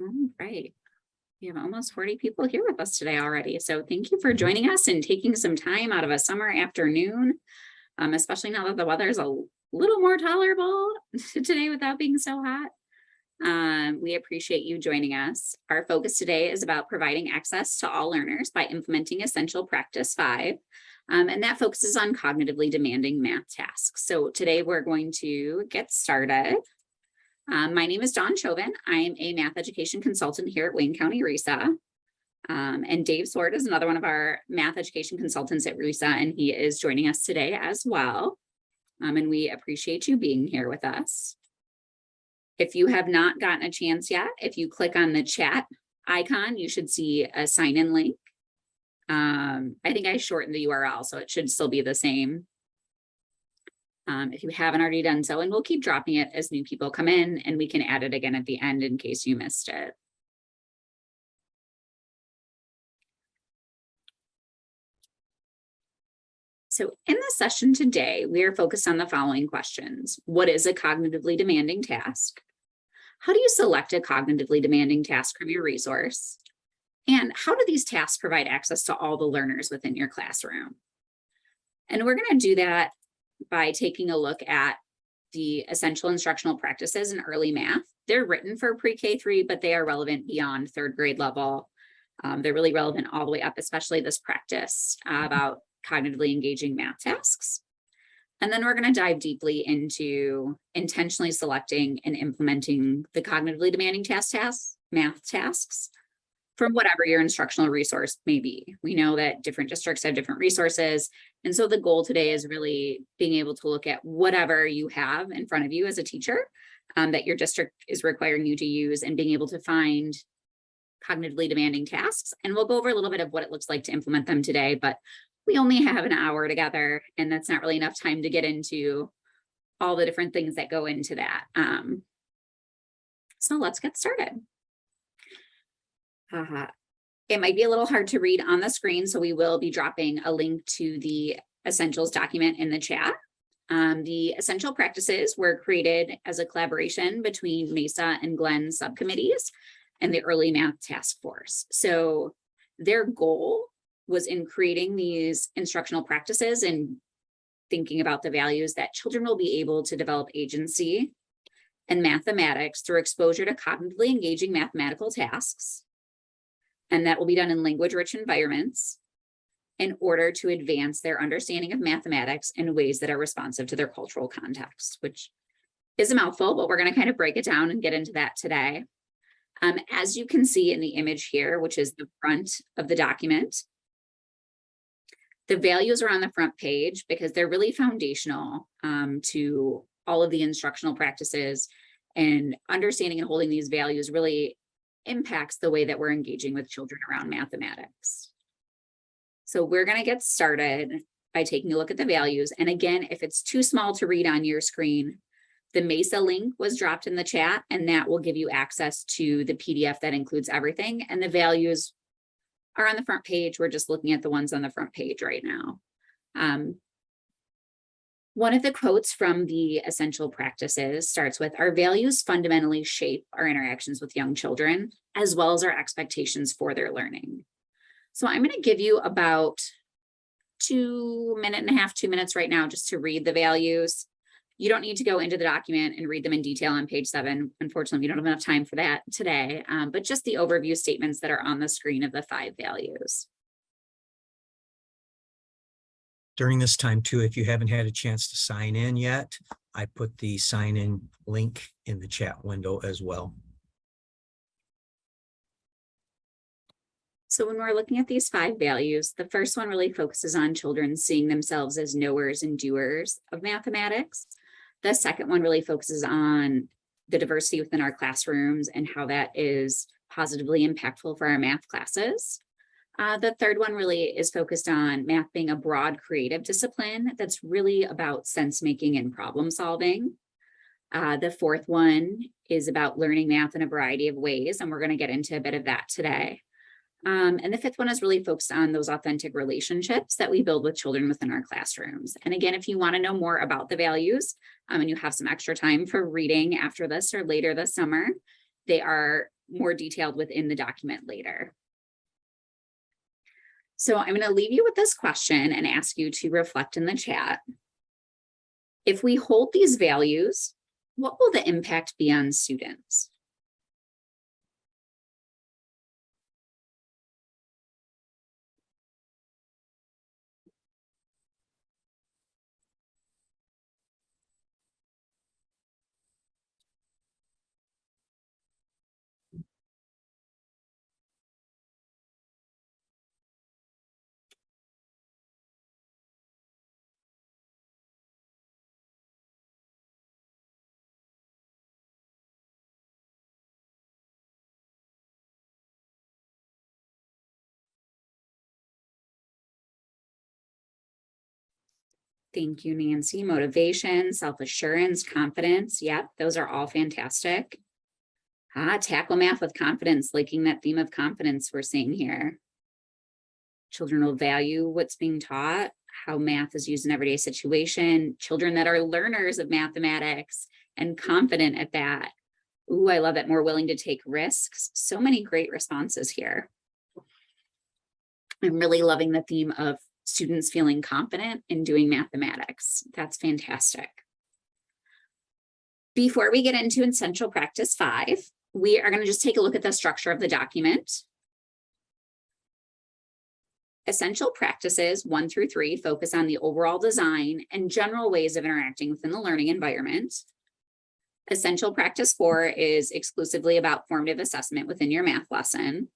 All right. We have almost 40 people here with us today already. So thank you for joining us and taking some time out of a summer afternoon, especially now that the weather is a little more tolerable today without being so hot. We appreciate you joining us. Our focus today is about providing access to all learners by implementing Essential Practice 5. And that focuses on cognitively demanding math tasks. So today we're going to get started. My name is Dawn Shovein. I'm a math education consultant here at Wayne County RESA. And Dave Sword is another one of our math education consultants at RESA, and he is joining us today as well. And we appreciate you being here with us. If you have not gotten a chance yet, if you click on the chat icon, you should see a sign-in link. I think I shortened the URL, so it should still be the same. If you haven't already done so, and we'll keep dropping it as new people come in, and we can add it again at the end in case you missed it. So in this session today, we are focused on the following questions. What is a cognitively demanding task? How do you select a cognitively demanding task from your resource? And how do these tasks provide access to all the learners within your classroom? And we're going to do that by taking a look at the Essential Instructional Practices in early math. They're written for pre-K3, but they are relevant beyond third grade level. They're really relevant all the way up, especially this practice about cognitively engaging math tasks. And then we're going to dive deeply into intentionally selecting and implementing the cognitively demanding math tasks from whatever your instructional resource may be. We know that different districts have different resources. And so the goal today is really being able to look at whatever you have in front of you as a teacher that your district is requiring you to use, and being able to find cognitively demanding tasks. And we'll go over a little bit of what it looks like to implement them today, but we only have an hour together, and that's not really enough time to get into all the different things that go into that. So let's get started. It might be a little hard to read on the screen, so we will be dropping a link to the Essentials document in the chat. The Essential Practices were created as a collaboration between MESA and Glenn subcommittees and the Early Math Task Force. So their goal was in creating these instructional practices and thinking about the values that children will be able to develop agency and mathematics through exposure to cognitively engaging mathematical tasks. And that will be done in language-rich environments in order to advance their understanding of mathematics in ways that are responsive to their cultural context, which is a mouthful, but we're going to kind of break it down and get into that today. As you can see in the image here, which is the front of the document, the values are on the front page because they're really foundational to all of the instructional practices, and understanding and holding these values really impacts the way that we're engaging with children around mathematics. So we're going to get started by taking a look at the values. And again, if it's too small to read on your screen, the MESA link was dropped in the chat, and that will give you access to the PDF that includes everything. And the values are on the front page. We're just looking at the ones on the front page right now. One of the quotes from the Essential Practices starts with, "Our values fundamentally shape our interactions with young children, as well as our expectations for their learning." So I'm going to give you about 2 minutes right now just to read the values. You don't need to go into the document and read them in detail on page 7. Unfortunately, we don't have enough time for that today, but just the overview statements that are on the screen of the 5 values. During this time too, if you haven't had a chance to sign in yet, I put the sign in link in the chat window as well. So when we're looking at these 5 values, the first one really focuses on children seeing themselves as knowers and doers of mathematics. The second one really focuses on the diversity within our classrooms and how that is positively impactful for our math classes. The third one really is focused on math being a broad creative discipline that's really about sense making and problem solving. The fourth one is about learning math in a variety of ways, and we're going to get into a bit of that today. And the fifth one is really focused on those authentic relationships that we build with children within our classrooms. And again, if you want to know more about the values and you have some extra time for reading after this or later this summer, they are more detailed within the document later. So I'm going to leave you with this question and ask you to reflect in the chat. If we hold these values, what will the impact be on students? Thank you, Nancy. Motivation, self-assurance, confidence. Yep, those are all fantastic. Tackle math with confidence, liking that theme of confidence we're seeing here. Children will value what's being taught, how math is used in everyday situation, children that are learners of mathematics and confident at that. Ooh, I love it. More willing to take risks. So many great responses here. I'm really loving the theme of students feeling confident in doing mathematics. That's fantastic. Before we get into Essential Practice 5, we are going to just take a look at the structure of the document. Essential Practices 1 through 3 focus on the overall design and general ways of interacting within the learning environment. Essential Practice 4 is exclusively about formative assessment within your math lesson.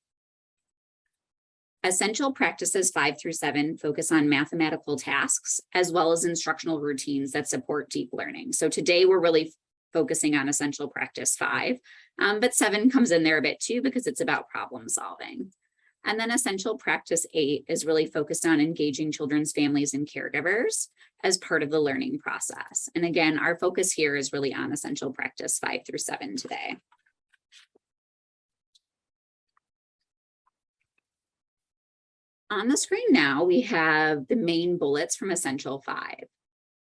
Essential Practices 5 through 7 focus on mathematical tasks as well as instructional routines that support deep learning. So today we're really focusing on Essential Practice 5, but 7 comes in there a bit too because it's about problem solving. And then Essential Practice 8 is really focused on engaging children's families and caregivers as part of the learning process. And again, our focus here is really on Essential Practice 5 through 7 today. On the screen now, we have the main bullets from Essential 5,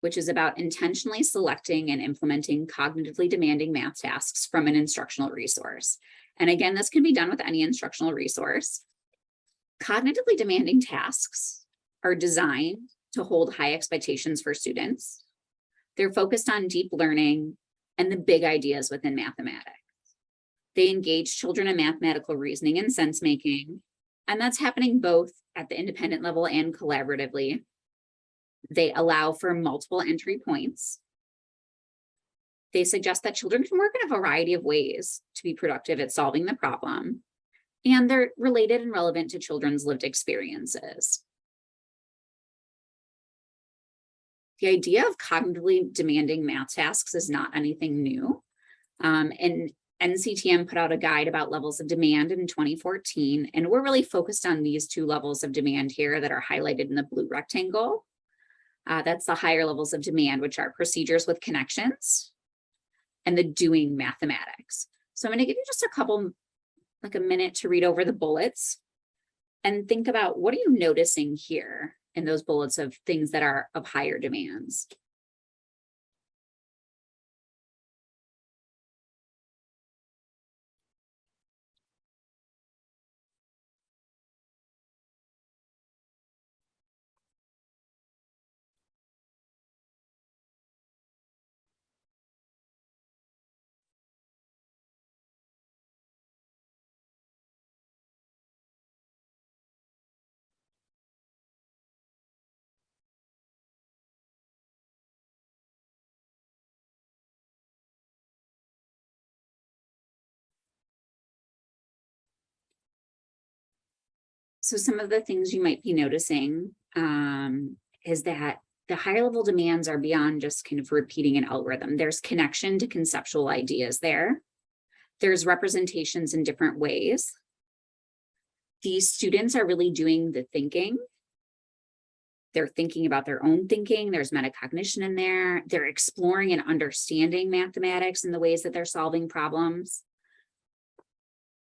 which is about intentionally selecting and implementing cognitively demanding math tasks from an instructional resource. And again, this can be done with any instructional resource. Cognitively demanding tasks are designed to hold high expectations for students. They're focused on deep learning and the big ideas within mathematics. They engage children in mathematical reasoning and sense making, and that's happening both at the independent level and collaboratively. They allow for multiple entry points. They suggest that children can work in a variety of ways to be productive at solving the problem, and they're related and relevant to children's lived experiences. The idea of cognitively demanding math tasks is not anything new. And NCTM put out a guide about levels of demand in 2014, and we're really focused on these 2 levels of demand here that are highlighted in the blue rectangle. That's the higher levels of demand, which are procedures with connections and the doing mathematics. So I'm going to give you just a minute to read over the bullets and think about, what are you noticing here in those bullets of things that are of higher demands? So some of the things you might be noticing is that the higher level demands are beyond just kind of repeating an algorithm. There's connection to conceptual ideas there. There's representations in different ways. These students are really doing the thinking. They're thinking about their own thinking. There's metacognition in there. They're exploring and understanding mathematics in the ways that they're solving problems.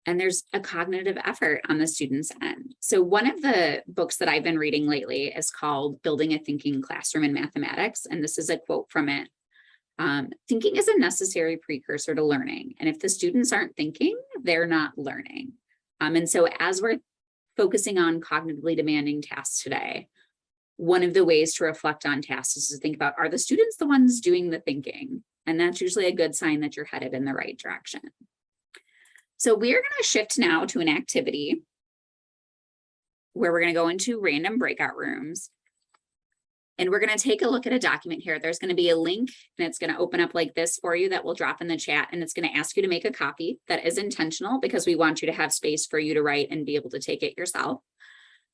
And there's a cognitive effort on the student's end. So one of the books that I've been reading lately is called Building a Thinking Classroom in Mathematics. And this is a quote from it. Thinking is a necessary precursor to learning. And if the students aren't thinking, they're not learning. And so as we're focusing on cognitively demanding tasks today, one of the ways to reflect on tasks is to think about, are the students the ones doing the thinking? And that's usually a good sign that you're headed in the right direction. So we're going to shift now to an activity where we're going to go into random breakout rooms. And we're going to take a look at a document here. There's going to be a link and it's going to open up like this for you that we'll drop in the chat. And it's going to ask you to make a copy. That is intentional because we want you to have space for you to write and be able to take it yourself.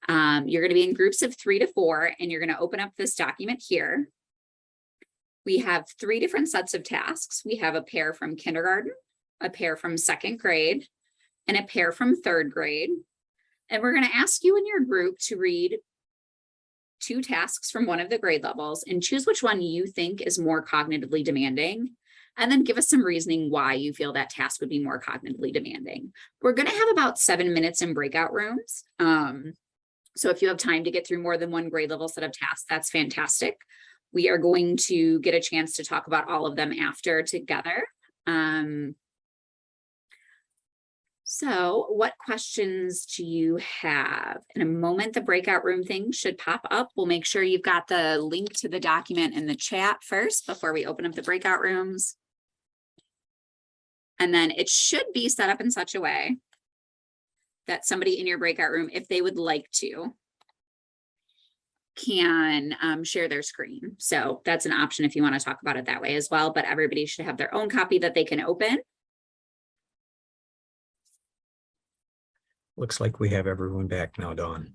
You're going to be in groups of 3 to 4, and you're going to open up this document here. We have 3 different sets of tasks. We have a pair from kindergarten, a pair from 2nd grade, and a pair from 3rd grade. And we're going to ask you in your group to read 2 tasks from one of the grade levels and choose which one you think is more cognitively demanding, and then give us some reasoning why you feel that task would be more cognitively demanding. We're going to have about 7 minutes in breakout rooms. So if you have time to get through more than one grade level set of tasks, that's fantastic. We are going to get a chance to talk about all of them after together. So what questions do you have? In a moment, the breakout room thing should pop up. We'll make sure you've got the link to the document in the chat first before we open up the breakout rooms. And then it should be set up in such a way that somebody in your breakout room, if they would like to, can share their screen. So that's an option if you want to talk about it that way as well, but everybody should have their own copy that they can open. Looks like we have everyone back now, Dawn.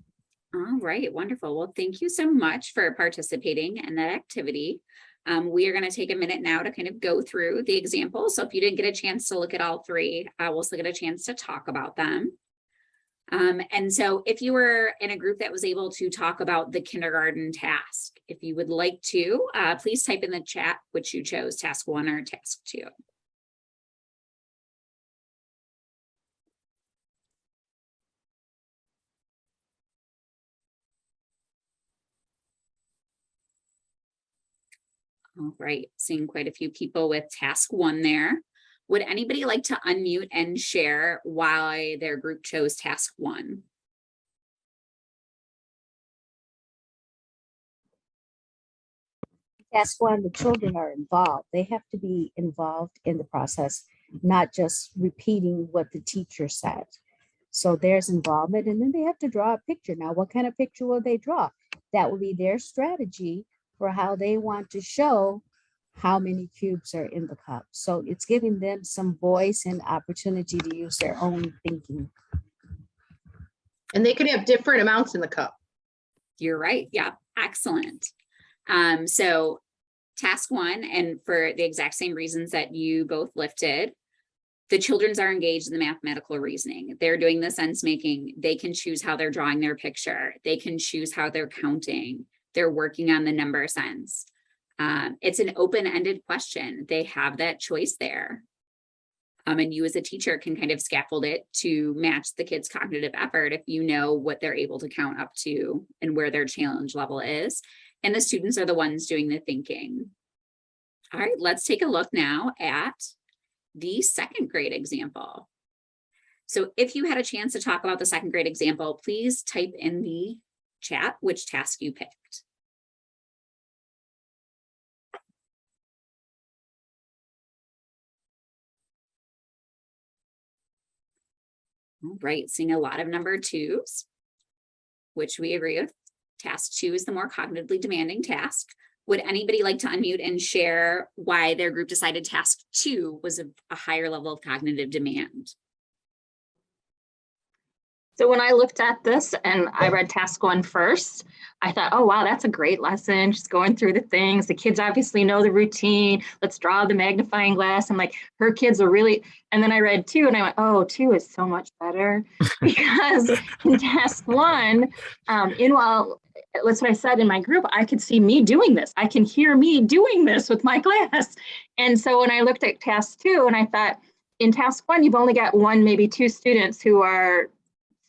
All right, wonderful. Well, thank you so much for participating in that activity. We are going to take a minute now to kind of go through the examples. So if you didn't get a chance to look at all 3, we'll still get a chance to talk about them. And so if you were in a group that was able to talk about the kindergarten task, if you would like to, please type in the chat which you chose, task 1 or task 2. All right, seeing quite a few people with task 1 there. Would anybody like to unmute and share why their group chose task 1? Task 1, the children are involved. They have to be involved in the process, not just repeating what the teacher said. So there's involvement, and then they have to draw a picture. Now, what kind of picture will they draw? That will be their strategy for how they want to show how many cubes are in the cup. So it's giving them some voice and opportunity to use their own thinking. And they can have different amounts in the cup. You're right. Yeah, excellent. So task 1, and for the exact same reasons that you both lifted, the children are engaged in the mathematical reasoning. They're doing the sense making. They can choose how they're drawing their picture. They can choose how they're counting. They're working on the number sense. It's an open-ended question. They have that choice there. And you as a teacher can kind of scaffold it to match the kids' cognitive effort if you know what they're able to count up to and where their challenge level is. And the students are the ones doing the thinking. All right, let's take a look now at the 2nd grade example. So if you had a chance to talk about the 2nd grade example, please type in the chat which task you picked. All right, seeing a lot of number 2s, which we agree with. Task 2 is the more cognitively demanding task. Would anybody like to unmute and share why their group decided task 2 was a higher level of cognitive demand? So when I looked at this and I read task 1 first, I thought, oh, wow, that's a great lesson. Just going through the things. The kids obviously know the routine. Let's draw the magnifying glass. I'm like, her kids are really, and then I read 2 and I went, oh, 2 is so much better because in task 1, that's what I said in my group, I could see me doing this. I can hear me doing this with my class. And so when I looked at task 2 and I thought, in task 1, you've only got 1, maybe 2 students who are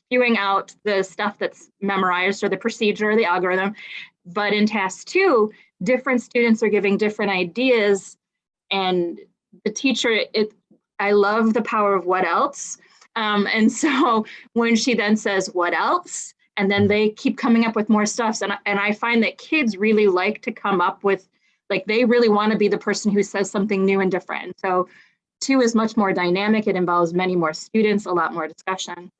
spewing out the stuff that's memorized or the procedure or the algorithm. But in task 2, different students are giving different ideas And the teacher, I love the power of what else. And so when she then says, what else? And then they keep coming up with more stuff. And I find that kids really like to come up with, like, they really want to be the person who says something new and different. So 2 is much more dynamic. It involves many more students, a lot more discussion.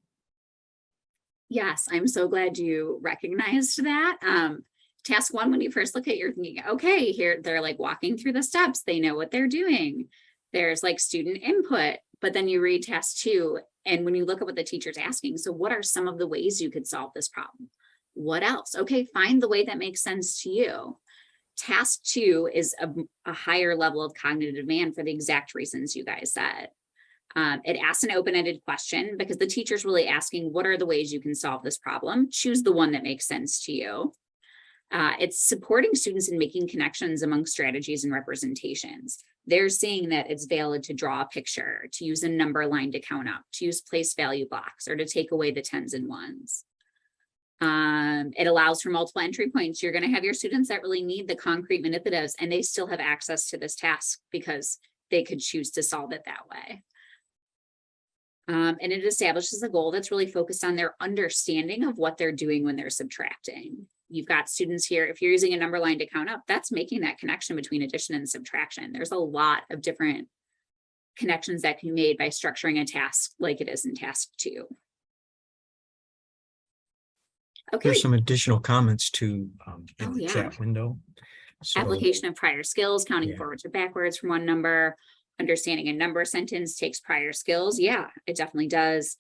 Yes, I'm so glad you recognized that. Task 1, when you first look at it, you're thinking, okay, here they're like walking through the steps. They know what they're doing. There's like student input, but then you read task 2. And when you look at what the teacher's asking, so what are some of the ways you could solve this problem? What else? Okay, find the way that makes sense to you. Task 2 is a higher level of cognitive demand for the exact reasons you guys said. It asks an open-ended question because the teacher's really asking, what are the ways you can solve this problem? Choose the one that makes sense to you. It's supporting students in making connections among strategies and representations. They're seeing that it's valid to draw a picture, to use a number line to count up, to use place value blocks, or to take away the 10s and 1s. It allows for multiple entry points. You're going to have your students that really need the concrete manipulatives, and they still have access to this task because they could choose to solve it that way. And it establishes a goal that's really focused on their understanding of what they're doing when they're subtracting. You've got students here, if you're using a number line to count up, that's making that connection between addition and subtraction. There's a lot of different connections that can be made by structuring a task like it is in task 2. Okay. There's some additional comments to in the yeah. chat window. So, Application of prior skills, counting Yeah. forwards or backwards from one number, understanding a number sentence takes prior skills. Yeah, it definitely does.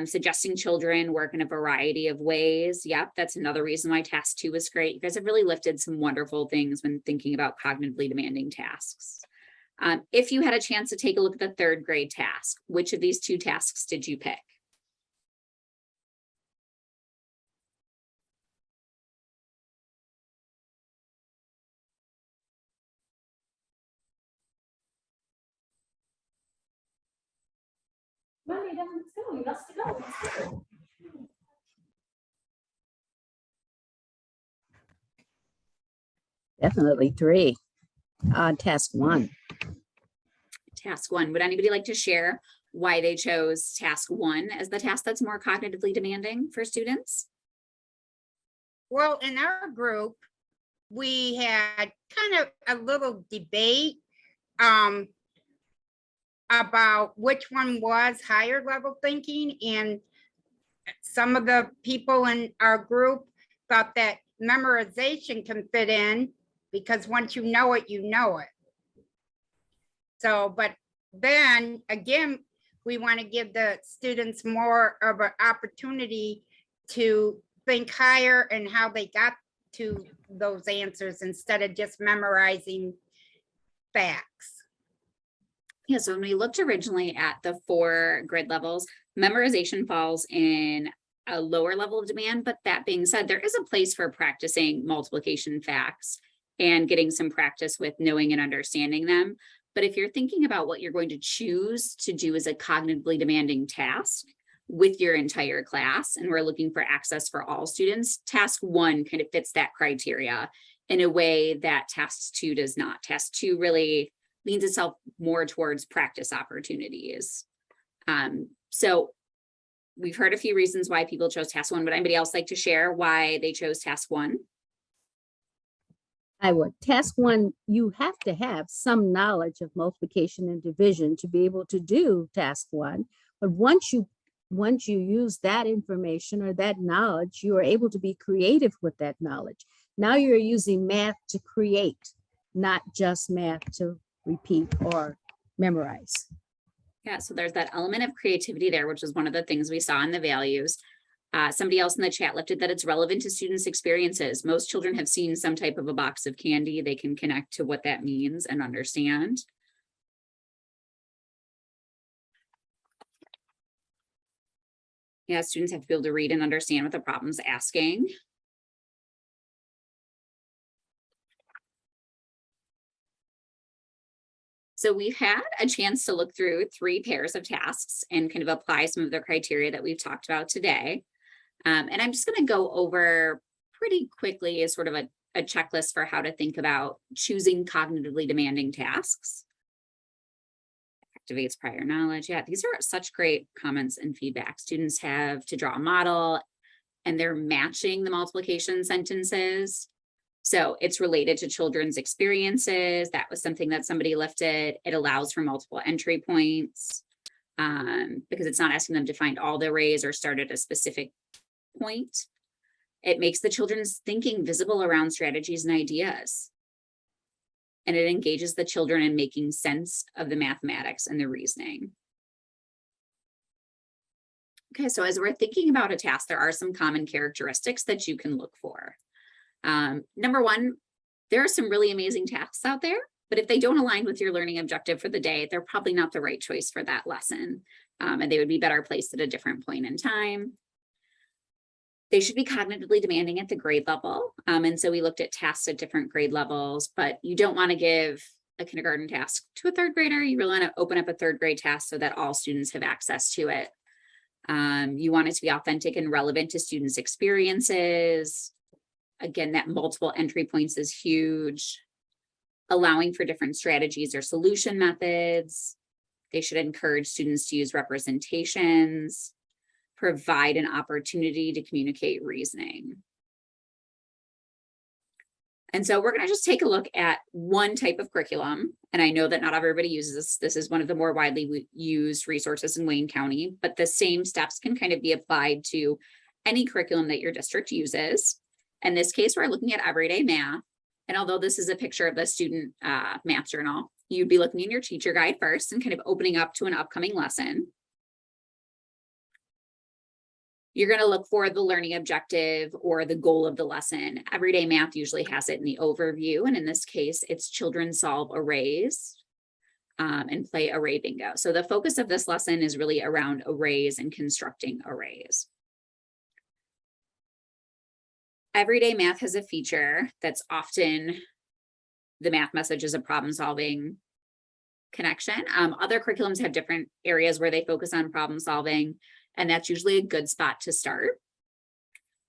Suggesting children work in a variety of ways. Yep, that's another reason why task 2 is great. You guys have really lifted some wonderful things when thinking about cognitively demanding tasks. If you had a chance to take a look at the 3rd grade task, which of these 2 tasks did you pick? Definitely 3. Task 1. Task 1. Would anybody like to share why they chose task 1 as the task that's more cognitively demanding for students? Well, in our group, we had kind of a little debate about which one was higher level thinking. And some of the people in our group thought that memorization can fit in because once you know it, you know it. So, but then again, we want to give the students more of an opportunity to think higher and how they got to those answers instead of just memorizing facts. Yeah, so when we looked originally at the 4 grade levels, memorization falls in a lower level of demand. But that being said, there is a place for practicing multiplication facts and getting some practice with knowing and understanding them. But if you're thinking about what you're going to choose to do as a cognitively demanding task with your entire class, and we're looking for access for all students, task 1 kind of fits that criteria in a way that task 2 does not. Task 2 really leans itself more towards practice opportunities. So we've heard a few reasons why people chose task 1. Would anybody else like to share why they chose task 1? I would. Task 1, you have to have some knowledge of multiplication and division to be able to do task 1. But once you use that information or that knowledge, you are able to be creative with that knowledge. Now you're using math to create, not just math to repeat or memorize. Yeah, so there's that element of creativity there, which is one of the things we saw in the values. Somebody else in the chat lifted that it's relevant to students' experiences. Most children have seen some type of a box of candy. They can connect to what that means and understand. Yeah, students have to be able to read and understand what the problem's asking. So we've had a chance to look through 3 pairs of tasks and kind of apply some of the criteria that we've talked about today. And I'm just going to go over pretty quickly as sort of a checklist for how to think about choosing cognitively demanding tasks. activates prior knowledge. Yeah, these are such great comments and feedback. Students have to draw a model and they're matching the multiplication sentences. So it's related to children's experiences. That was something that somebody lifted. It allows for multiple entry points because it's not asking them to find all the arrays or start at a specific point. It makes the children's thinking visible around strategies and ideas. And it engages the children in making sense of the mathematics and the reasoning. Okay, so as we're thinking about a task, there are some common characteristics that you can look for. Number one, there are some really amazing tasks out there, but if they don't align with your learning objective for the day, they're probably not the right choice for that lesson. And they would be better placed at a different point in time. They should be cognitively demanding at the grade level. And so we looked at tasks at different grade levels, but you don't want to give a kindergarten task to a third grader. You really want to open up a third grade task so that all students have access to it. You want it to be authentic and relevant to students' experiences. Again, that multiple entry points is huge. Allowing for different strategies or solution methods. They should encourage students to use representations. Provide an opportunity to communicate reasoning. And so we're going to just take a look at one type of curriculum. And I know that not everybody uses this. This is one of the more widely used resources in Wayne County, but the same steps can kind of be applied to any curriculum that your district uses. In this case, we're looking at everyday math. And although this is a picture of the student math journal, you'd be looking in your teacher guide first and kind of opening up to an upcoming lesson. You're going to look for the learning objective or the goal of the lesson. Everyday math usually has it in the overview. And in this case, it's children solve arrays and play array bingo. So the focus of this lesson is really around arrays and constructing arrays. Everyday math has a feature that's often the math message is a problem solving connection. Other curriculums have different areas where they focus on problem solving. And that's usually a good spot to start.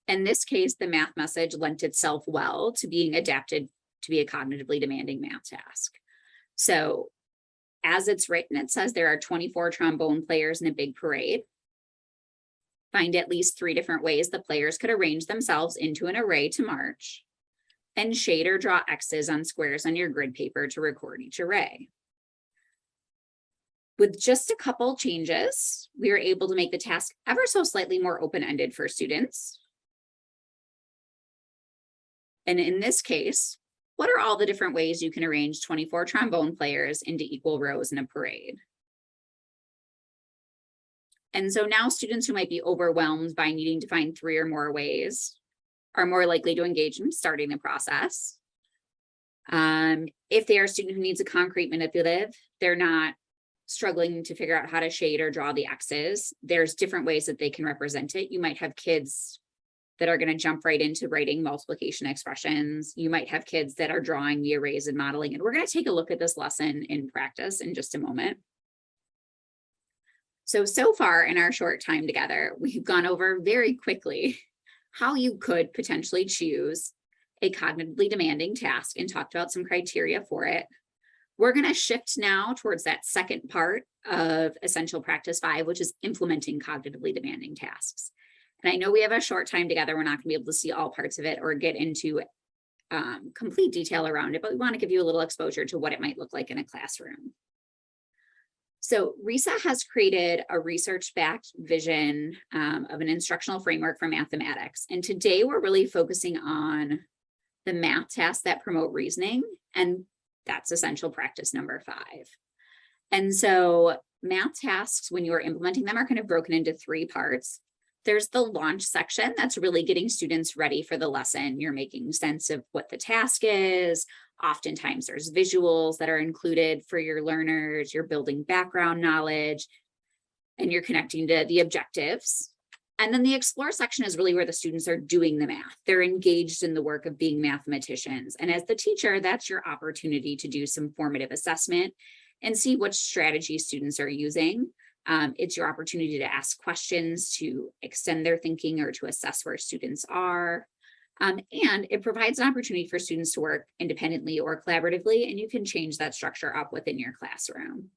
In this case, the math message lent itself well to being adapted to be a cognitively demanding math task. So as it's written, it says there are 24 trombone players in a big parade. Find at least 3 different ways the players could arrange themselves into an array to march. And shade or draw X's on squares on your grid paper to record each array. With just a couple changes, we were able to make the task ever so slightly more open-ended for students. And in this case, what are all the different ways you can arrange 24 trombone players into equal rows in a parade? And so now students who might be overwhelmed by needing to find 3 or more ways are more likely to engage in starting the process. If they are a student who needs a concrete manipulative, they're not struggling to figure out how to shade or draw the X's. There's different ways that they can represent it. You might have kids that are going to jump right into writing multiplication expressions. You might have kids that are drawing the arrays and modeling. And we're going to take a look at this lesson in practice in just a moment. So far in our short time together, we've gone over very quickly how you could potentially choose a cognitively demanding task and talked about some criteria for it. We're going to shift now towards that second part of Essential Practice 5, which is implementing cognitively demanding tasks. And I know we have a short time together. We're not going to be able to see all parts of it or get into complete detail around it, but we want to give you a little exposure to what it might look like in a classroom. So RISA has created a research-backed vision of an instructional framework for mathematics. And today we're really focusing on the math tasks that promote reasoning, and that's essential practice number 5. And so math tasks, when you're implementing them, are kind of broken into 3 parts. There's the launch section that's really getting students ready for the lesson. You're making sense of what the task is. Oftentimes there's visuals that are included for your learners. You're building background knowledge and you're connecting to the objectives. And then the explore section is really where the students are doing the math. They're engaged in the work of being mathematicians. And as the teacher, that's your opportunity to do some formative assessment and see which strategies students are using. It's your opportunity to ask questions, to extend their thinking or to assess where students are. And it provides an opportunity for students to work independently or collaboratively, and you can change that structure up within your classroom.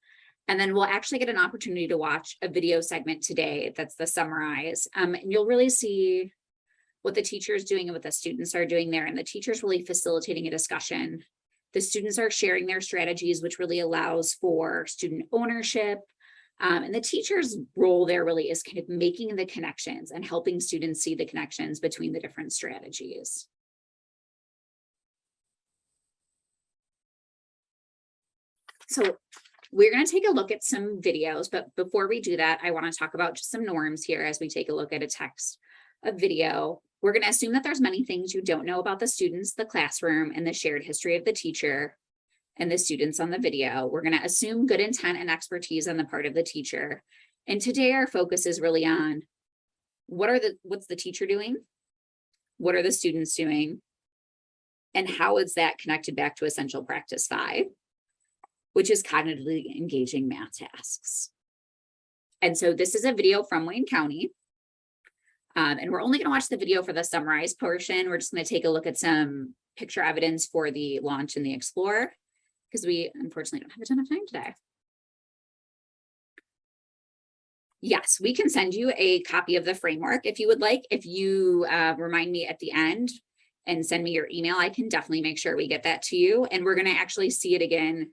And then we'll actually get an opportunity to watch a video segment today that's the summarize. And you'll really see what the teacher is doing and what the students are doing there. And the teacher's really facilitating a discussion. The students are sharing their strategies, which really allows for student ownership. And the teacher's role there really is kind of making the connections and helping students see the connections between the different strategies. So we're going to take a look at some videos, but before we do that, I want to talk about just some norms here as we take a look at a text, a video. We're going to assume that there's many things you don't know about the students, the classroom, and the shared history of the teacher and the students on the video. We're going to assume good intent and expertise on the part of the teacher. And today our focus is really on what's the teacher doing? What are the students doing? And how is that connected back to Essential Practice 5, which is cognitively engaging math tasks. And so this is a video from Wayne County. And we're only going to watch the video for the summarize portion. We're just going to take a look at some picture evidence for the launch and the explore, because we unfortunately don't have a ton of time today. Yes, we can send you a copy of the framework if you would like. If you remind me at the end and send me your email, I can definitely make sure we get that to you. And we're going to actually see it again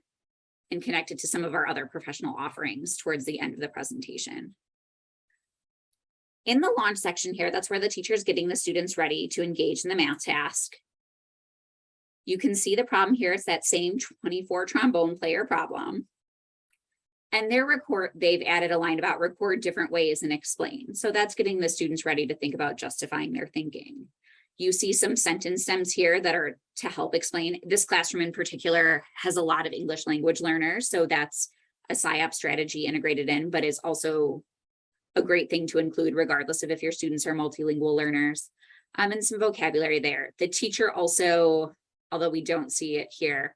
and connect it to some of our other professional offerings towards the end of the presentation. In the launch section here, that's where the teacher is getting the students ready to engage in the math task. You can see the problem here. It's that same 24 trombone player problem. And they've added a line about record different ways and explain. So that's getting the students ready to think about justifying their thinking. You see some sentence stems here that are to help explain. This classroom in particular has a lot of English language learners. So that's a SIOP strategy integrated in, but is also a great thing to include regardless of if your students are multilingual learners, and some vocabulary there. The teacher also, although we don't see it here,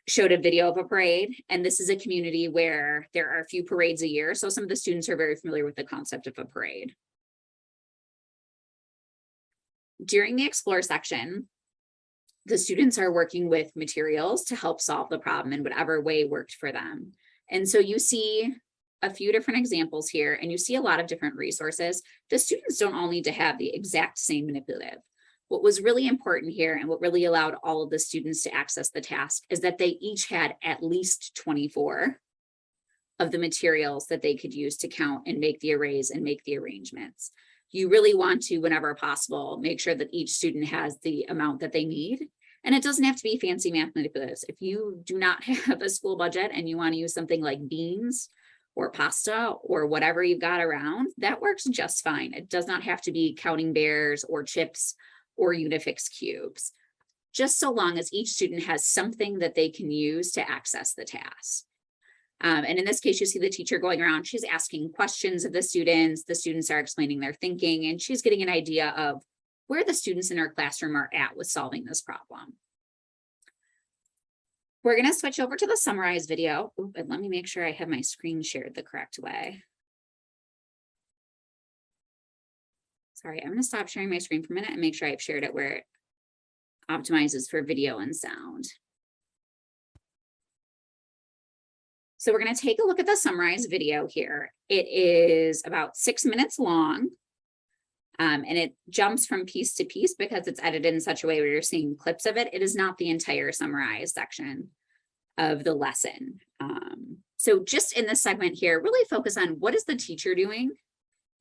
showed a video of a parade. And this is a community where there are a few parades a year. So some of the students are very familiar with the concept of a parade. During the explore section, the students are working with materials to help solve the problem in whatever way worked for them. And so you see a few different examples here, and you see a lot of different resources. The students don't all need to have the exact same manipulative. What was really important here and what really allowed all of the students to access the task is that they each had at least 24 of the materials that they could use to count and make the arrays and make the arrangements. You really want to, whenever possible, make sure that each student has the amount that they need. And it doesn't have to be fancy math manipulatives. If you do not have a school budget and you want to use something like beans or pasta or whatever you've got around, that works just fine. It does not have to be counting bears or chips or Unifix cubes, just so long as each student has something that they can use to access the task. And in this case, you see the teacher going around, she's asking questions of the students are explaining their thinking, and she's getting an idea of where the students in her classroom are at with solving this problem. We're going to switch over to the summarize video. Ooh, but let me make sure I have my screen shared the correct way. Sorry, I'm going to stop sharing my screen for a minute and make sure I've shared it where it optimizes for video and sound. So we're going to take a look at the summarize video here. It is about 6 minutes long. And it jumps from piece to piece because it's edited in such a way where you're seeing clips of it. It is not the entire summarize section of the lesson. So just in this segment here, really focus on what is the teacher doing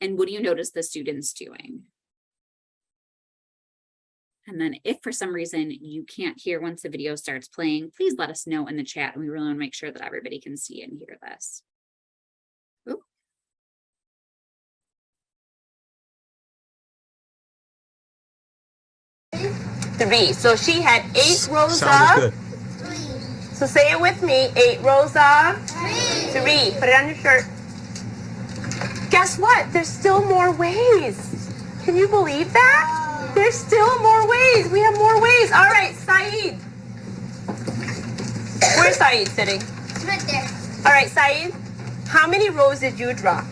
and what do you notice the students doing? And then if for some reason you can't hear once the video starts playing, please let us know in the chat. And we really want to make sure that everybody can see and hear this. Ooh. 3. So she had 8 rows Sounded of. good. So say it with me. 8 rows of 3. Put it on your shirt. Guess what? There's still more ways. Can you believe that? There's still more ways. We have more ways. All right, Saeed. Where's Saeed sitting? It's right there. All right, Saeed. How many rows did you draw?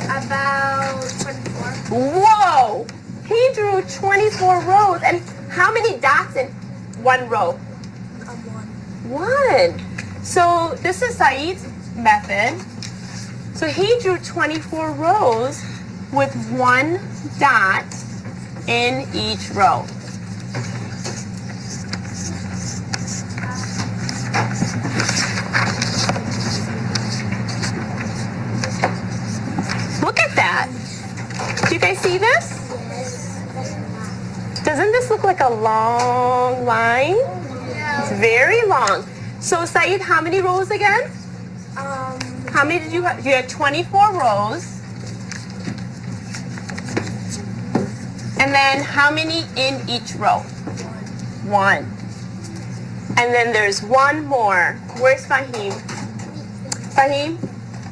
About 24. Whoa! He drew 24 rows. And how many dots in one row? 1. 1. So this is Saeed's method. So he drew 24 rows with 1 dot in each row. Look at that. Do you guys see this? Doesn't this look like a long line? It's very long. So Saeed, how many rows again? How many did you have? You had 24 rows. And then how many in each row? 1. And then there's one more. Where's Fahim? Fahim,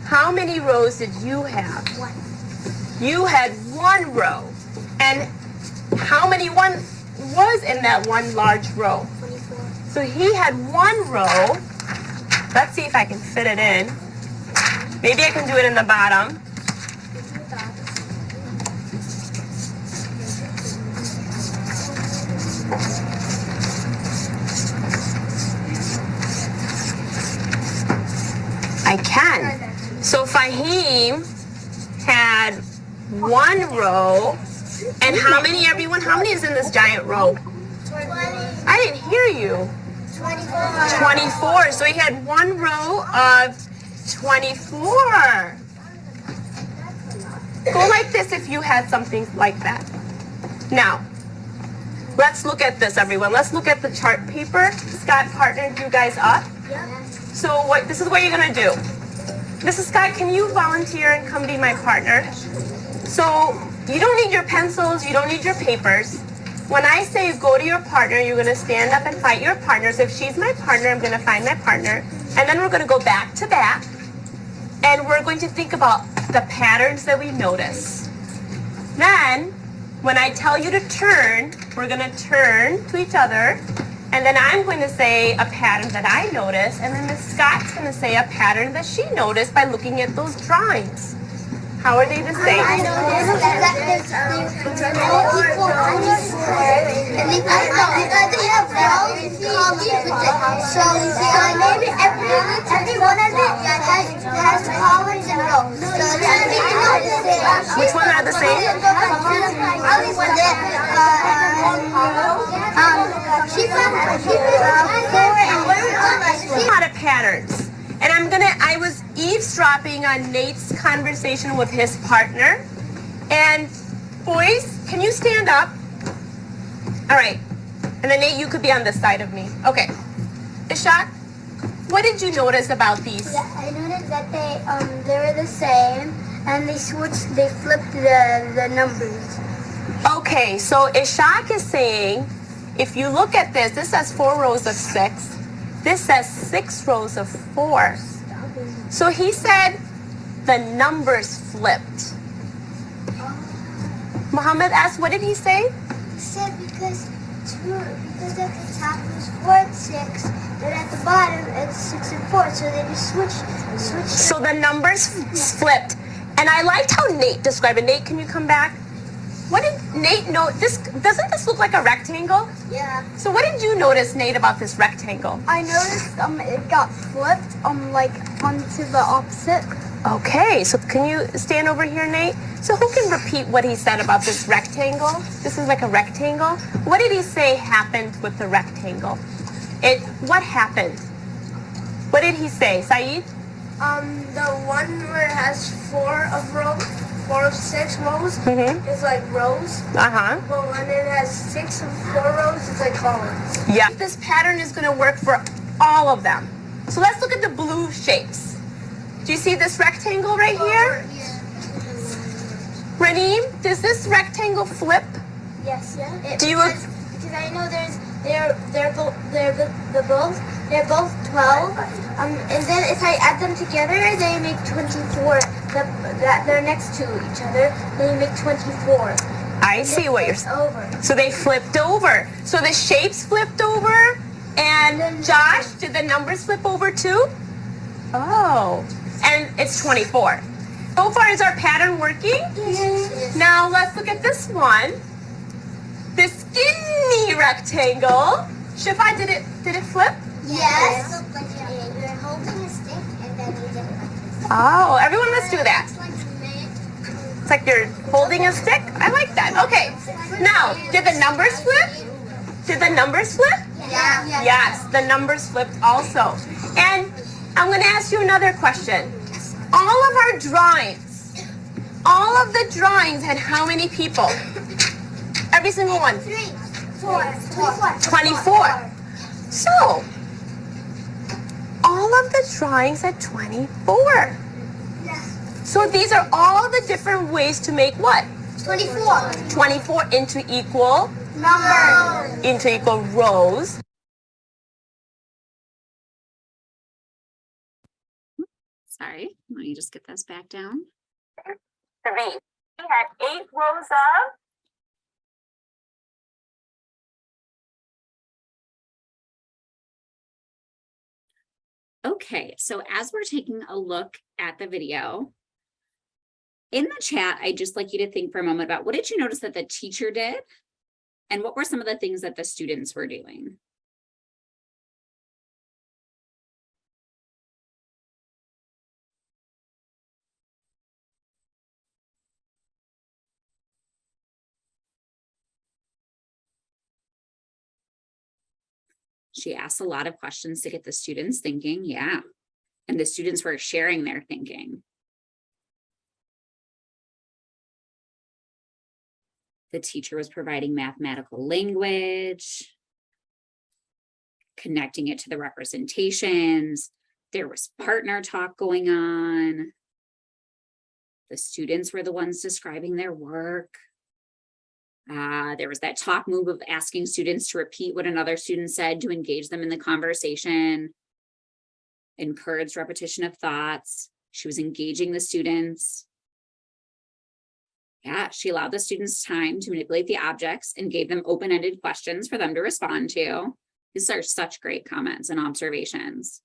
how many rows did you have? 1. You had 1 row. And how many one was in that one large row? 24. So he had 1 row. Let's see if I can fit it in. Maybe I can do it in the bottom. I can. So Fahim had 1 row. And how many, everyone? How many is in this giant row? 20. I didn't hear you. 24. 24. So he had 1 row of 24. Go like this if you had something like that. Now, let's look at this, everyone. Let's look at the chart paper. Scott partnered you guys up. So this is what you're going to do. Mrs. Scott, can you volunteer and come be my partner? So you don't need your pencils. You don't need your papers. When I say go to your partner, you're going to stand up and find your partner. So if she's my partner, I'm going to find my partner. And then we're going to go back to back. And we're going to think about the patterns that we notice. Then, when I tell you to turn, we're going to turn to each other. And then I'm going to say a pattern that I noticed. And then Miss Scott's going to say a pattern that she noticed by looking at those drawings. How are they the same? I noticed that they're all equal and they have rows and columns. So maybe every one of it has columns and rows. So Which one are the same? A lot of patterns. And I was eavesdropping on Nate's conversation with his partner. And boys, can you stand up? All right. And then Nate, you could be on this side of me. Okay. Ishak, what did you notice about these? Yeah, I noticed that they were the same and they flipped the numbers. Okay, so Ishak is saying, if you look at this, this says 4 rows of 6. This says 6 rows of 4. So he said the numbers flipped. Muhammad asked, what did he say? He said because at the top it was 4 and 6, then at the bottom it's 6 and 4. So they just switched. So the numbers flipped. And I liked how Nate described it. Nate, can you come back? What did Nate know? Doesn't this look like a rectangle? Yeah. So what did you notice, Nate, about this rectangle? I noticed it got flipped like onto the opposite. Okay, so can you stand over here, Nate? So who can repeat what he said about this rectangle? This is like a rectangle. What did he say happened with the rectangle? What happened? What did he say, Saeed? The one where it has 4 of 6 rows is like rows. Uh-huh. But when it has 6 of 4 rows, it's like columns. Yeah. This pattern is going to work for all of them. So let's look at the blue shapes. Do you see this rectangle right here? Raneem, does this rectangle flip? Yes. Do you? Because I know they're both 12. And then if I add them together, they make 24. They're next to each other. They make 24. I see what you're saying. Over. So they flipped over. So the shapes flipped over. And Josh, did the numbers flip over too? Oh, and it's 24. So far, is our pattern working? Yes. Now let's look at this one. This skinny rectangle. Shifa, did it flip? Yes. Oh, everyone, let's do that. It's like you're holding a stick. I like that. Okay. Now, did the numbers flip? Did the numbers flip? Yeah. Yes, the numbers flipped also. And I'm going to ask you another question. All of our drawings, all of the drawings had how many people? Every single one. 3, 4, 24. So, all of the drawings had 24. So these are all the different ways to make what? 24. 24 into equal Numbers. into equal rows. Sorry, let me just get this back down. 3. We had 8 rows of Okay, so as we're taking a look at the video, in the chat, I'd just like you to think for a moment about what did you notice that the teacher did? And what were some of the things that the students were doing? She asked a lot of questions to get the students thinking, yeah. And the students were sharing their thinking. The teacher was providing mathematical language, connecting it to the representations. There was partner talk going on. The students were the ones describing their work. There was that talk move of asking students to repeat what another student said to engage them in the conversation, encouraged repetition of thoughts. She was engaging the students. Yeah, she allowed the students time to manipulate the objects and gave them open-ended questions for them to respond to. These are such great comments and observations.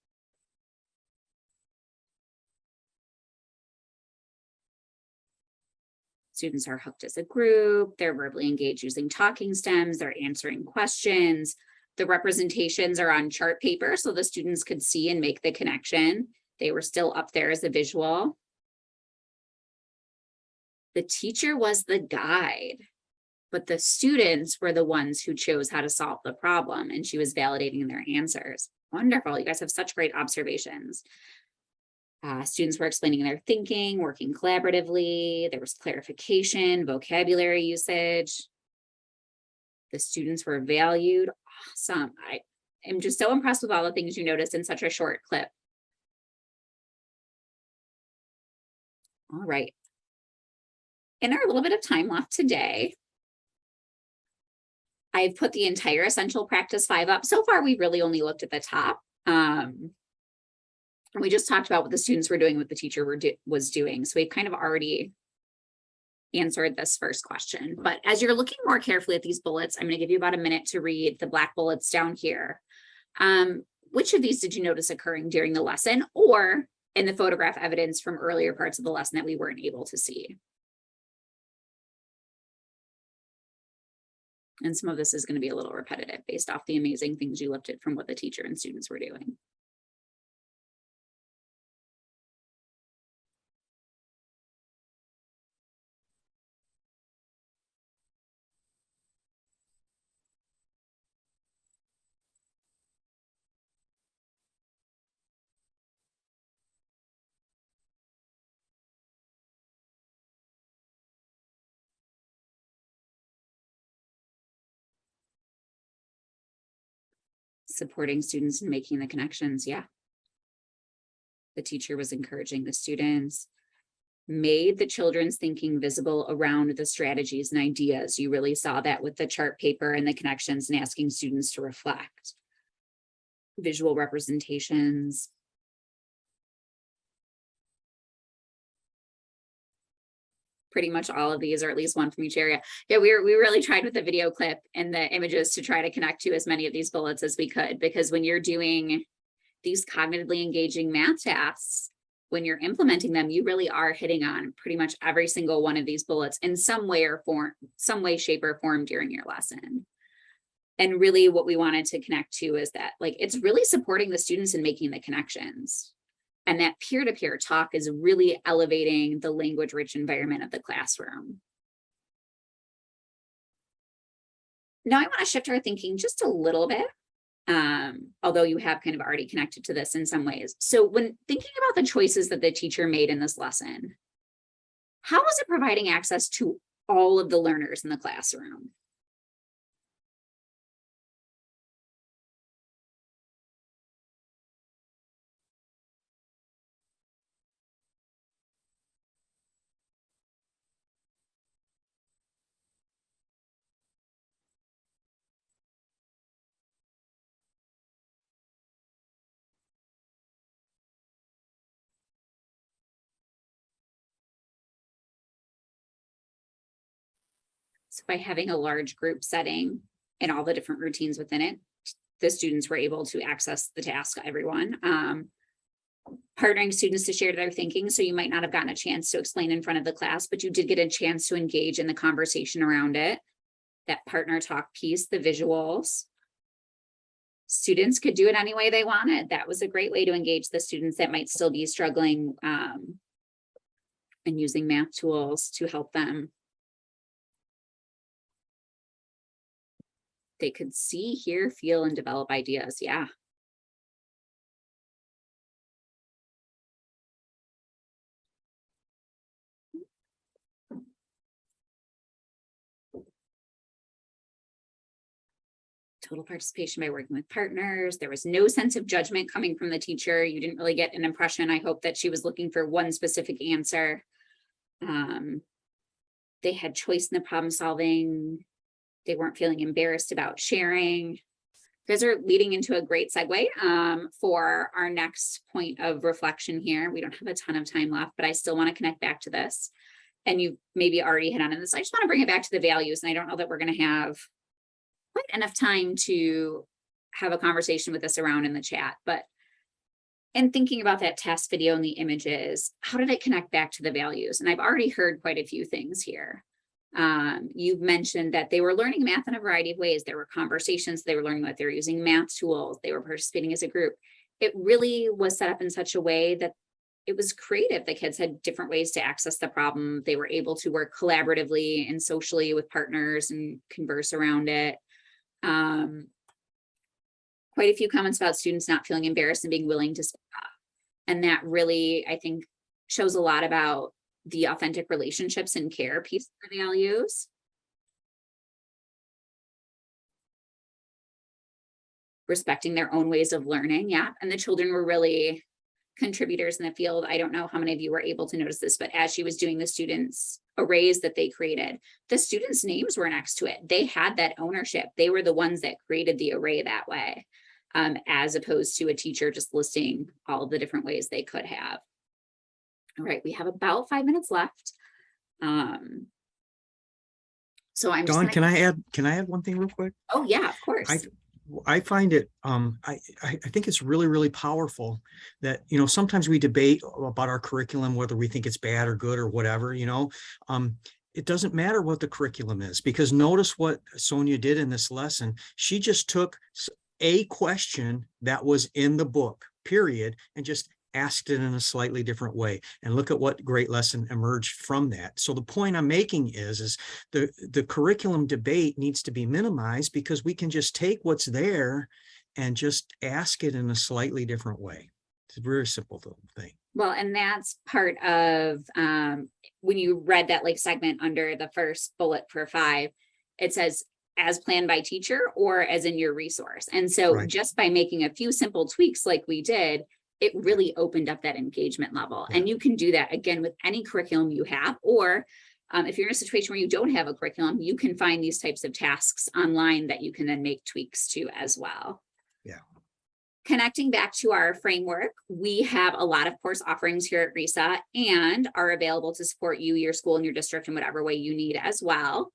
Students are hooked as a group. They're verbally engaged using talking stems. They're answering questions. The representations are on chart paper so the students could see and make the connection. They were still up there as a visual. The teacher was the guide, but the students were the ones who chose how to solve the problem, and she was validating their answers. Wonderful. You guys have such great observations. Students were explaining their thinking, working collaboratively. There was clarification, vocabulary usage. The students were valued. Awesome. I am just so impressed with all the things you noticed in such a short clip. All right. In our little bit of time left today, I've put the entire Essential Practice 5 up. So far, we've really only looked at the top. We just talked about what the students were doing, what the teacher was doing. So we've kind of already answered this first question. But as you're looking more carefully at these bullets, I'm going to give you about a minute to read the black bullets down here. Which of these did you notice occurring during the lesson or in the photograph evidence from earlier parts of the lesson that we weren't able to see? And some of this is going to be a little repetitive based off the amazing things you lifted from what the teacher and students were doing. Supporting students and making the connections, yeah. The teacher was encouraging the students, made the children's thinking visible around the strategies and ideas. You really saw that with the chart paper and the connections and asking students to reflect. Visual representations. Pretty much all of these, or at least one from each area. Yeah, we really tried with the video clip and the images to try to connect to as many of these bullets as we could, because when you're doing these cognitively engaging math tasks, when you're implementing them, you really are hitting on pretty much every single one of these bullets in some way or form, some way, shape, or form during your lesson. And really what we wanted to connect to is that, like, it's really supporting the students in making the connections. And that peer-to-peer talk is really elevating the language-rich environment of the classroom. Now I want to shift our thinking just a little bit, although you have kind of already connected to this in some ways. So when thinking about the choices that the teacher made in this lesson, how was it providing access to all of the learners in the classroom? So by having a large group setting and all the different routines within it, the students were able to access the task, everyone. Partnering students to share their thinking. So you might not have gotten a chance to explain in front of the class, but you did get a chance to engage in the conversation around it. That partner talk piece, the visuals. Students could do it any way they wanted. That was a great way to engage the students that might still be struggling and using math tools to help them. They could see, hear, feel, and develop ideas. Yeah. Total participation by working with partners. There was no sense of judgment coming from the teacher. You didn't really get an impression, I hope, that she was looking for one specific answer. They had choice in the problem solving. They weren't feeling embarrassed about sharing. You guys are leading into a great segue for our next point of reflection here. We don't have a ton of time left, but I still want to connect back to this. And you maybe already hit on this. I just want to bring it back to the values. And I don't know that we're going to have quite enough time to have a conversation with this around in the chat, but in thinking about that test video and the images, how did it connect back to the values? And I've already heard quite a few things here. You've mentioned that they were learning math in a variety of ways. There were conversations, they were learning what they were using math tools, they were participating as a group. It really was set up in such a way that it was creative. The kids had different ways to access the problem. They were able to work collaboratively and socially with partners and converse around it. Quite a few comments about students not feeling embarrassed and being willing to speak up. And that really, I think, shows a lot about the authentic relationships and care piece of the values. Respecting their own ways of learning, yeah. And the children were really contributors in the field. I don't know how many of you were able to notice this, but as she was doing the students' arrays that they created, the students' names were next to it. They had that ownership. They were the ones that created the array that way, as opposed to a teacher just listing all of the different ways they could have. All right, we have about 5 minutes left. So I'm Dawn, just can I add one thing real quick? Oh yeah, of course. I find it, I think it's really, really powerful that, you know, sometimes we debate about our curriculum, whether we think it's bad or good or whatever, you know. It doesn't matter what the curriculum is, because notice what Sonia did in this lesson. She just took a question that was in the book, period, and just asked it in a slightly different way. And look at what great lesson emerged from that. So the point I'm making is the curriculum debate needs to be minimized, because we can just take what's there and just ask it in a slightly different way. It's a very simple thing. Well, and that's part of when you read that like segment under the first bullet for 5, it says as planned by teacher or as in your resource. And so Right. just by making a few simple tweaks like we did, it really opened up that engagement level. Yeah. And you can do that again with any curriculum you have, or if you're in a situation where you don't have a curriculum, you can find these types of tasks online that you can then make tweaks to as well. Yeah. Connecting back to our framework, we have a lot of course offerings here at RESA and are available to support you, your school, and your district in whatever way you need as well.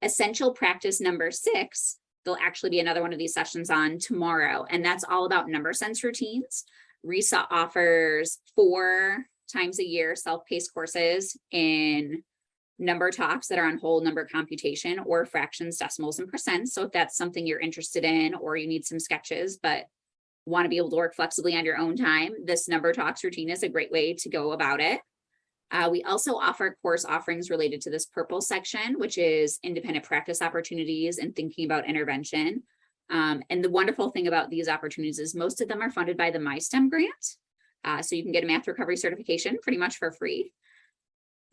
Essential practice number 6, there'll actually be another one of these sessions on tomorrow, and that's all about number sense routines. RESA offers 4 times a year self-paced courses in number talks that are on whole number computation or fractions, decimals, and percents. So if that's something you're interested in, or you need some sketches, but want to be able to work flexibly on your own time, this number talks routine is a great way to go about it. We also offer course offerings related to this purple section, which is independent practice opportunities and thinking about intervention. And the wonderful thing about these opportunities is most of them are funded by the MySTEM grant. So you can get a math recovery certification pretty much for free.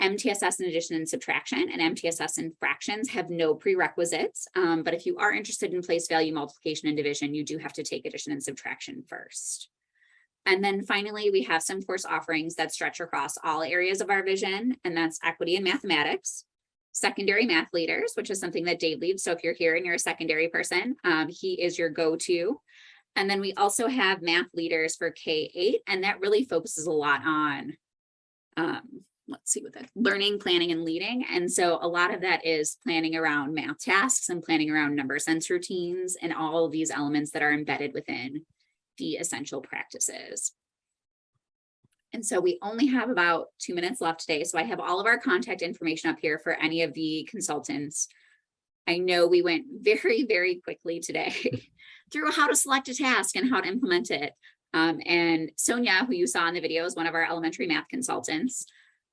MTSS in addition and subtraction and MTSS in fractions have no prerequisites. But if you are interested in place value multiplication and division, you do have to take addition and subtraction first. And then finally, we have some course offerings that stretch across all areas of our vision, and that's equity and mathematics, secondary math leaders, which is something that Dave leads. So if you're here and you're a secondary person, he is your go-to. And then we also have math leaders for K-8, and that really focuses a lot on, let's see what that, learning, planning, and leading. And so a lot of that is planning around math tasks and planning around number sense routines and all of these elements that are embedded within the essential practices. And so we only have about 2 minutes left today. So I have all of our contact information up here for any of the consultants. I know we went very, very quickly today through how to select a task and how to implement it. And Sonia, who you saw in the video, is one of our elementary math consultants,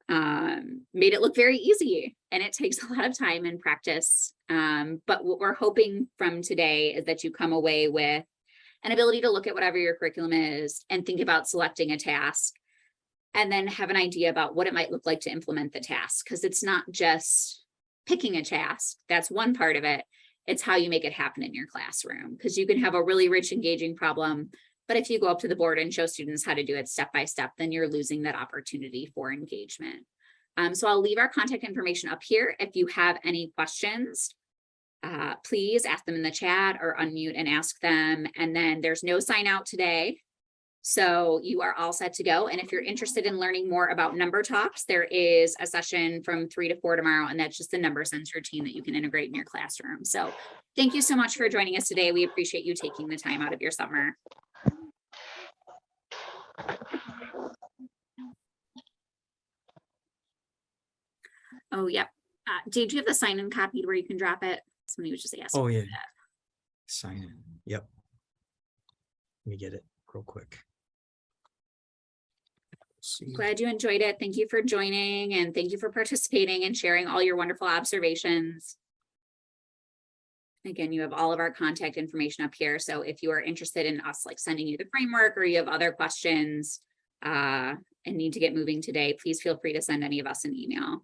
made it look very easy, and it takes a lot of time and practice. But what we're hoping from today is that you come away with an ability to look at whatever your curriculum is and think about selecting a task, and then have an idea about what it might look like to implement the task. Because it's not just picking a task, that's one part of it. It's how you make it happen in your classroom, because you can have a really rich, engaging problem, but if you go up to the board and show students how to do it step by step, then you're losing that opportunity for engagement. So I'll leave our contact information up here. If you have any questions, please ask them in the chat or unmute and ask them. And then there's no sign out today, so you are all set to go. And if you're interested in learning more about number talks, there is a session from 3 to 4 tomorrow, and that's just the number sense routine that you can integrate in your classroom. So thank you so much for joining us today. We appreciate you taking the time out of your summer. Oh, yep. Dave, do you have the sign-in copied where you can drop it? Somebody was just asking. Oh, yeah. for that. Sign in. Yep. Let me get it real quick. See. Glad you enjoyed it. Thank you for joining, and thank you for participating and sharing all your wonderful observations. Again, you have all of our contact information up here. So if you are interested in us like sending you the framework, or you have other questions and need to get moving today, please feel free to send any of us an email.